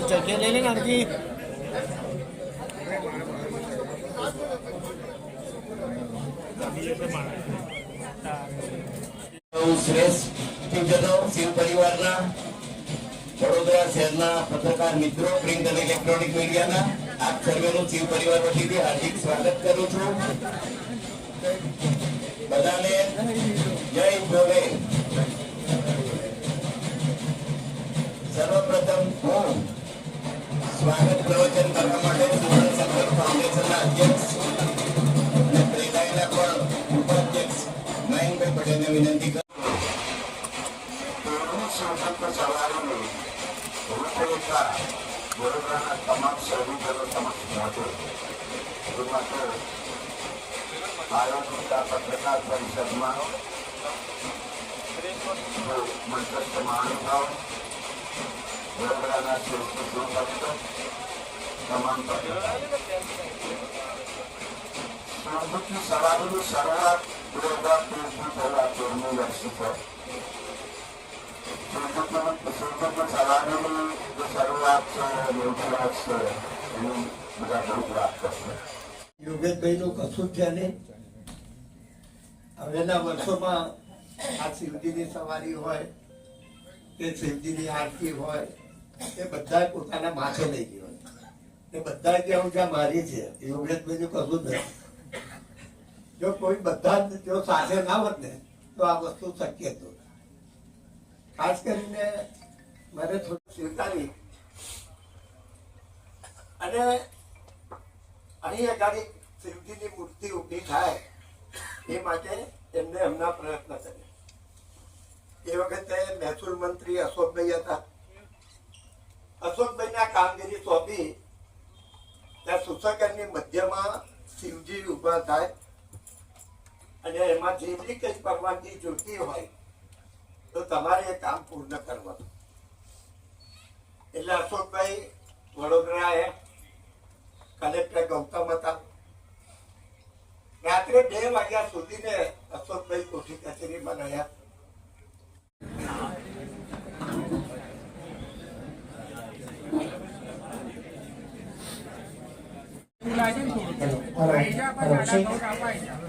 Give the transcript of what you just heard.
जगह ले लेना जी। શ્રેષ્ઠ શિવ પરિવારના વડોદરા શહેરના પત્રકાર મિત્રો, પ્રિન્ટ અને ઇલેક્ટ્રોનિક મીડિયાના આપ સર્વેનું શિવ પરિવાર વતીથી હાર્દિક સ્વાગત કરું છું. બધાને જય ભોલે. સર્વપ્રથમ હું સ્વાગત પ્રવચન કરવા માટે સુવર્ણ સંકલ્પ ફાઉન્ડેશનના અધ્યક્ષ અને પ્રેરાયેલા પણ ઉપાધ્યક્ષ મયંકભાઈ પટેલને વિનંતી કરું. વડોદરાના તમામ શહેરીજનો સમક્ષ પહોંચે એ માટે આયોજિત આ પત્રકાર પરિષદમાં મંચસ્થ મહાનુભાવ, વડોદરાના શ્રેષ્ઠ ભક્ત, તમામ પત્રકાર સ્વાગતની સવારીની શરૂઆત 2013 પહેલા 13મી વર્ષી છે. સવારીની જે શરૂઆત છે યોગરાજ છે એની બધા બહુ વાત કરશે. યોગેશભાઈનું કશું છે નહીં. હવેના વર્ષોમાં આ શિવજીની સવારી હોય કે શિવજીની આરતી હોય એ બધા પોતાના માથે લઈ ગયો એ બધા ત્યાં જ્યાં મારી છે. યોગેશભાઈનું કશું જ નથી. જો કોઈ બધા જો સાથે ના હોત ને તો આ વસ્તુ શક્ય હતું. ખાસ કરીને મને થોડું સ્વીકારી અને અહીં આગળ શિવજીની મૂર્તિ ઊભી થાય એ માટે એમને એમના પ્રયત્ન કર્યા. એ વખતે મહેસૂલ મંત્રી અશોકભાઈ હતા. અશોકભાઈના કામગીરી સોંપી ત્યાં સુસગરની મધ્યમાં શિવજી ઊભા થાય અને એમાં જેટલી કઈ પરવાનગી જોઈતી હોય તો તમારે એ કામ પૂર્ણ કરવાનું. એટલે અશોકભાઈ વડોદરા આવ્યા. કલેક્ટર ગૌતમ હતા. રાત્રે 2 વાગ્યા સુધી ને અશોકભાઈ કોઠી કચેરીમાં રહ્યા. થોડું